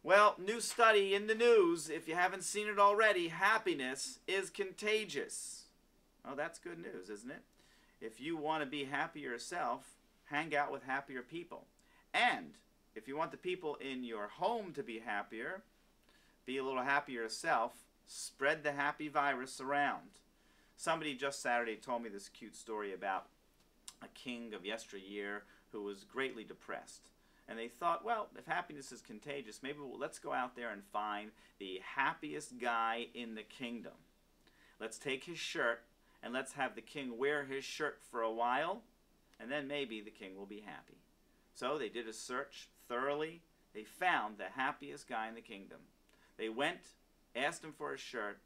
Well, new study in the news, if you haven't seen it already, happiness is contagious. Oh, that's good news, isn't it? If you want to be happy yourself, hang out with happier people. And if you want the people in your home to be happier, be a little happier yourself, spread the happy virus around. Somebody just Saturday told me this cute story about a king of yesteryear who was greatly depressed. And they thought, well, if happiness is contagious, maybe let's go out there and find the happiest guy in the kingdom. Let's take his shirt and let's have the king wear his shirt for a while, and then maybe the king will be happy. So they did a search thoroughly. They found the happiest guy in the kingdom. They went, asked him for a shirt.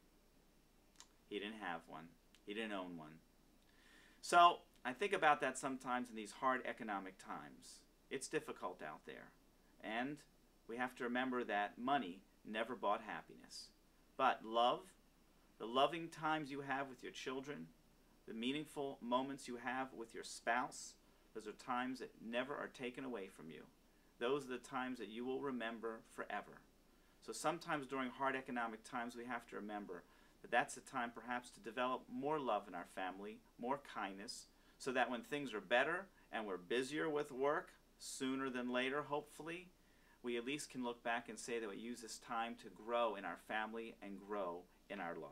He didn't have one. He didn't own one. So I think about that sometimes in these hard economic times. It's difficult out there. And we have to remember that money never bought happiness. But love, the loving times you have with your children, the meaningful moments you have with your spouse, those are times that never are taken away from you. Those are the times that you will remember forever. So sometimes during hard economic times we have to remember that that's the time perhaps to develop more love in our family, more kindness, so that when things are better and we're busier with work, sooner than later, hopefully, we at least can look back and say that we use this time to grow in our family and grow in our love.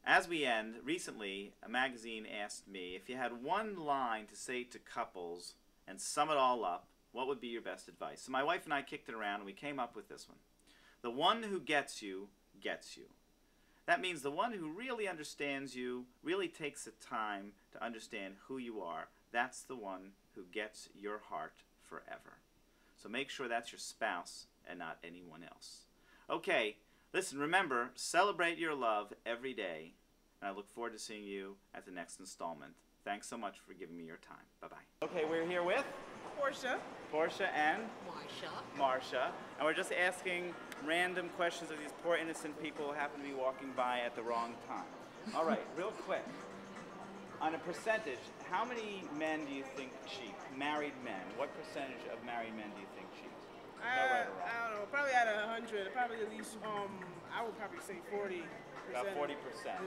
As we end, recently a magazine asked me if you had one line to say to couples and sum it all up, what would be your best advice? So my wife and I kicked it around and we came up with this one. The one who gets you, gets you. That means the one who really understands you, really takes the time to understand who you are, that's the one who gets your heart forever. So make sure that's your spouse and not anyone else. Okay, listen, remember, celebrate your love every day, and I look forward to seeing you at the next installment. Thanks so much for giving me your time. Bye-bye. Okay, we're here with Portia. Portia and Marsha. Marsha, and we're just asking random questions of these poor innocent people who happen to be walking by at the wrong time. All right, real quick. On a percentage, how many men do you think cheat? Married men. What percentage of married men do you think cheat? I don't know. Probably out of 100. Probably at least. I would probably say 40%. About 40%.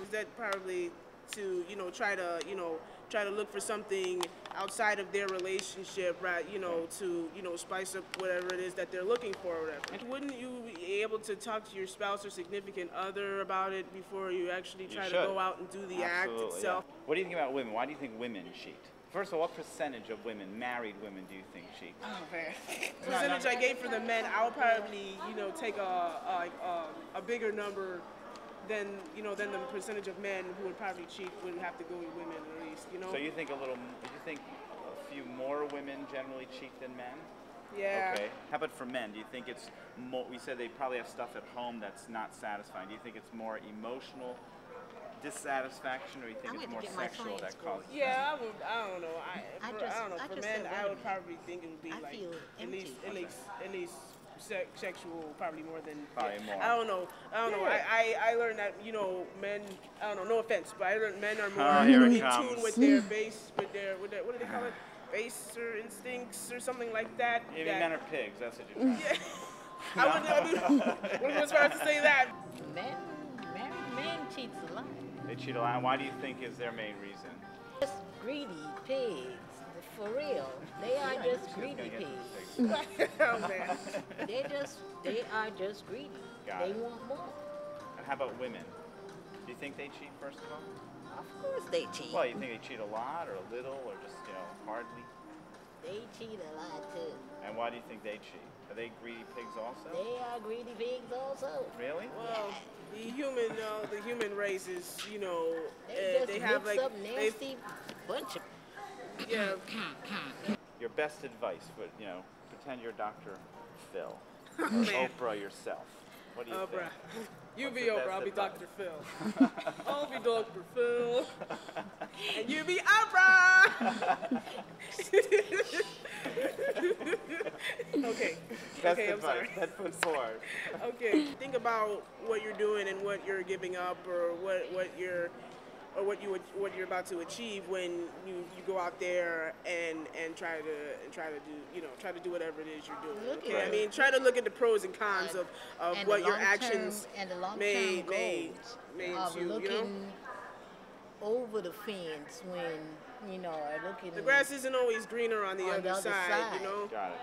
Is that probably to try to look for something outside of their relationship, right? To spice up whatever it is that they're looking for, or whatever. Wouldn't you be able to talk to your spouse or significant other about it before you actually try to go out and do the act itself? Yeah. What do you think about women? Why do you think women cheat? First of all, what percentage of women, married women, do you think cheat? Oh man, percentage I gave for the men, I would probably take a bigger number than the percentage of men who would probably cheat would have to go with women at least. So you think a few more women generally cheat than men? Yeah. Okay. How about for men? Do you think it's more? We said they probably have stuff at home that's not satisfying. Do you think it's more emotional dissatisfaction, or you think it's more sexual that causes? Yeah, I don't know. I don't know. For men, I would probably think it would be like at least sexual, probably more than. Probably more. I don't know. I learned that men. I don't know. No offense, but I learned men are more in tune with their base, with their what do they call it? Baser instincts or something like that. Maybe men are pigs. That's what you're trying. Yeah. I wasn't supposed to say that. Married men cheats a lot. They cheat a lot. Why do you think is their main reason? Just greedy pigs. For real. They are just greedy pigs. Oh man. They are just greedy. They want more. And how about women? Do you think they cheat, first of all? Of course they cheat. Well, you think they cheat a lot or a little or just, hardly? They cheat a lot too. And why do you think they cheat? Are they greedy pigs also? They are greedy pigs also. Really? Well, the human race is, they have like up nasty bunch of. Yeah. Your best advice for, pretend you're Dr. Phil. Oh, or Oprah yourself. What do you think? You be Oprah, I'll be Dr. Phil. I'll be Dr. Phil. And you be Oprah! Okay. Best I'm advice. sorry. Head foot forward. Okay. Think about what you're doing and what you're giving up, or what you're or what you're about to achieve when you go out there and try to do whatever it is you're doing. Okay, Right. I mean, try to look at the pros and cons of and what the your long-term- actions and the long-term may goals of ensue. looking You know, over the fence when, or looking the grass isn't always greener on the other side. You know. Got it.